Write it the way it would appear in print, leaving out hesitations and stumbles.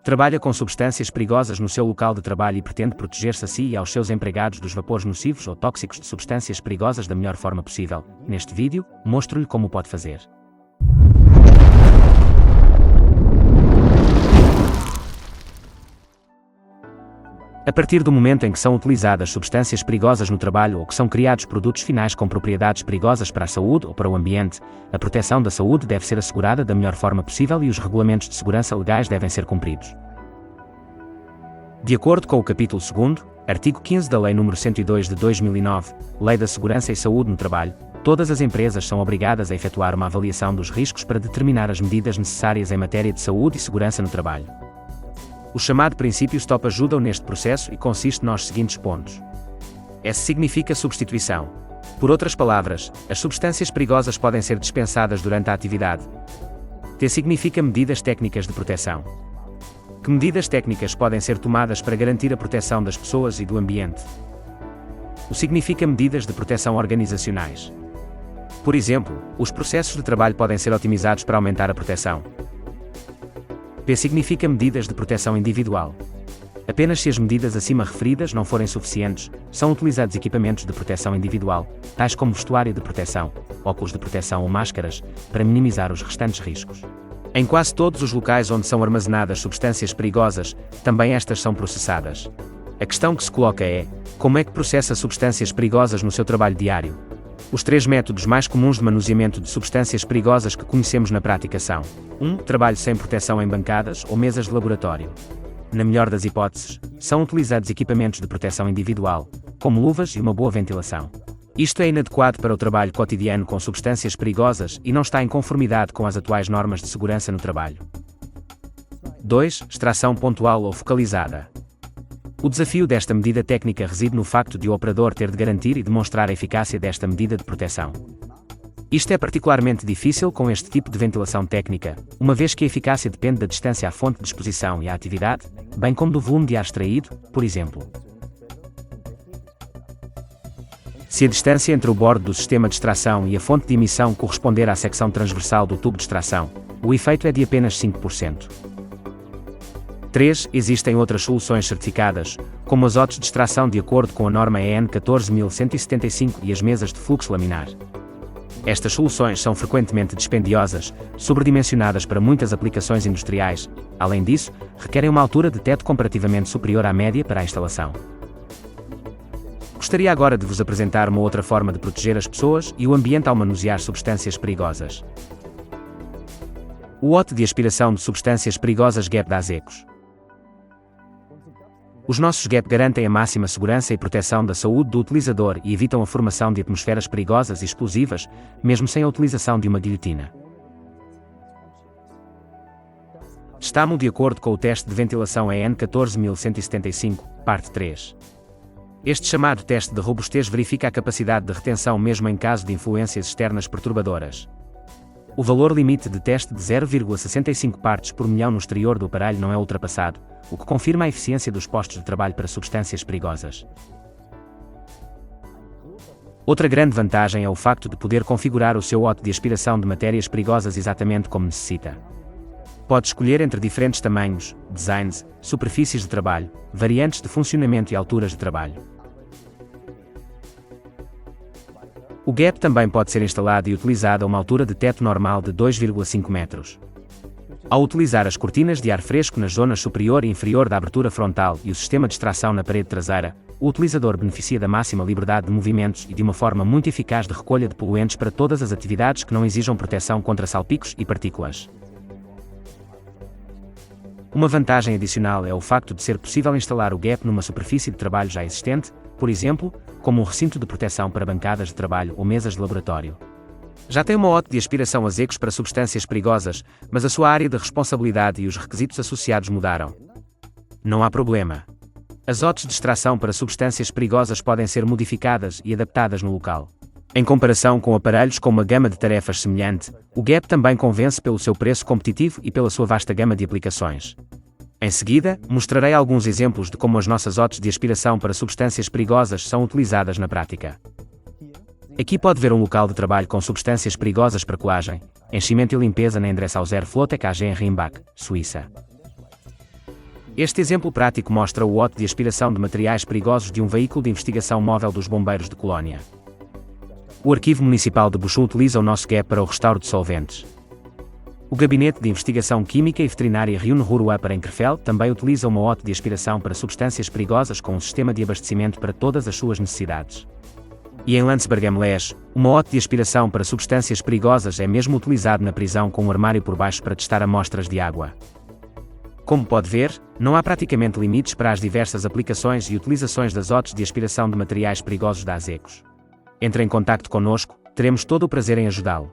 Trabalha com substâncias perigosas no seu local de trabalho e pretende proteger-se a si e aos seus empregados dos vapores nocivos ou tóxicos de substâncias perigosas da melhor forma possível. Neste vídeo, mostro-lhe como pode fazer. A partir do momento em que são utilizadas substâncias perigosas no trabalho ou que são criados produtos finais com propriedades perigosas para a saúde ou para o ambiente, a proteção da saúde deve ser assegurada da melhor forma possível e os regulamentos de segurança legais devem ser cumpridos. De acordo com o capítulo 2º, artigo 15 da Lei nº 102 de 2009, Lei da Segurança e Saúde no Trabalho, todas as empresas são obrigadas a efetuar uma avaliação dos riscos para determinar as medidas necessárias em matéria de saúde e segurança no trabalho. O chamado princípio STOP ajuda neste processo e consiste nos seguintes pontos. S significa substituição. Por outras palavras, as substâncias perigosas podem ser dispensadas durante a atividade. T significa medidas técnicas de proteção. Que medidas técnicas podem ser tomadas para garantir a proteção das pessoas e do ambiente? O significa medidas de proteção organizacionais. Por exemplo, os processos de trabalho podem ser otimizados para aumentar a proteção. P significa medidas de proteção individual. Apenas se as medidas acima referidas não forem suficientes, são utilizados equipamentos de proteção individual, tais como vestuário de proteção, óculos de proteção ou máscaras, para minimizar os restantes riscos. Em quase todos os locais onde são armazenadas substâncias perigosas, também estas são processadas. A questão que se coloca é: como é que processa substâncias perigosas no seu trabalho diário? Os 3 métodos mais comuns de manuseamento de substâncias perigosas que conhecemos na prática são: 1. Trabalho sem proteção em bancadas ou mesas de laboratório. Na melhor das hipóteses, são utilizados equipamentos de proteção individual, como luvas e uma boa ventilação. Isto é inadequado para o trabalho cotidiano com substâncias perigosas e não está em conformidade com as atuais normas de segurança no trabalho. 2. Extração pontual ou focalizada. O desafio desta medida técnica reside no facto de o operador ter de garantir e demonstrar a eficácia desta medida de proteção. Isto é particularmente difícil com este tipo de ventilação técnica, uma vez que a eficácia depende da distância à fonte de exposição e à atividade, bem como do volume de ar extraído, por exemplo. Se a distância entre o bordo do sistema de extração e a fonte de emissão corresponder à secção transversal do tubo de extração, o efeito é de apenas 5%. 3. Existem outras soluções certificadas, como azotes de extração de acordo com a norma EN 14175 e as mesas de fluxo laminar. Estas soluções são frequentemente dispendiosas, sobredimensionadas para muitas aplicações industriais, além disso, requerem uma altura de teto comparativamente superior à média para a instalação. Gostaria agora de vos apresentar uma outra forma de proteger as pessoas e o ambiente ao manusear substâncias perigosas. O OT de aspiração de substâncias perigosas GAP da Azecos. Os nossos GAP garantem a máxima segurança e proteção da saúde do utilizador e evitam a formação de atmosferas perigosas e explosivas, mesmo sem a utilização de uma guilhotina. Estamos de acordo com o teste de ventilação EN 14175, parte 3. Este chamado teste de robustez verifica a capacidade de retenção mesmo em caso de influências externas perturbadoras. O valor limite de teste de 0,65 partes por milhão no exterior do aparelho não é ultrapassado, o que confirma a eficiência dos postos de trabalho para substâncias perigosas. Outra grande vantagem é o facto de poder configurar o seu OT de aspiração de matérias perigosas exatamente como necessita. Pode escolher entre diferentes tamanhos, designs, superfícies de trabalho, variantes de funcionamento e alturas de trabalho. O GAP também pode ser instalado e utilizado a uma altura de teto normal de 2,5 metros. Ao utilizar as cortinas de ar fresco nas zonas superior e inferior da abertura frontal e o sistema de extração na parede traseira, o utilizador beneficia da máxima liberdade de movimentos e de uma forma muito eficaz de recolha de poluentes para todas as atividades que não exijam proteção contra salpicos e partículas. Uma vantagem adicional é o facto de ser possível instalar o GAP numa superfície de trabalho já existente, por exemplo, como um recinto de proteção para bancadas de trabalho ou mesas de laboratório. Já tem uma OT de aspiração Azecos para substâncias perigosas, mas a sua área de responsabilidade e os requisitos associados mudaram. Não há problema. As OTs de extração para substâncias perigosas podem ser modificadas e adaptadas no local. Em comparação com aparelhos com uma gama de tarefas semelhante, o GAP também convence pelo seu preço competitivo e pela sua vasta gama de aplicações. Em seguida, mostrarei alguns exemplos de como as nossas OTs de aspiração para substâncias perigosas são utilizadas na prática. Aqui pode ver um local de trabalho com substâncias perigosas para colagem, enchimento e limpeza na Endressauser Flotec AG em Rimbach, Suíça. Este exemplo prático mostra o OT de aspiração de materiais perigosos de um veículo de investigação móvel dos bombeiros de Colónia. O Arquivo Municipal de Buxum utiliza o nosso GAP para o restauro de solventes. O Gabinete de Investigação Química e Veterinária Riunhurua para Enkerfel também utiliza uma OT de aspiração para substâncias perigosas com um sistema de abastecimento para todas as suas necessidades. E em Landsberg-am-Lech, uma OT de aspiração para substâncias perigosas é mesmo utilizado na prisão com um armário por baixo para testar amostras de água. Como pode ver, não há praticamente limites para as diversas aplicações e utilizações das OTs de aspiração de materiais perigosos da ASECOS. Entre em contacto conosco, teremos todo o prazer em ajudá-lo.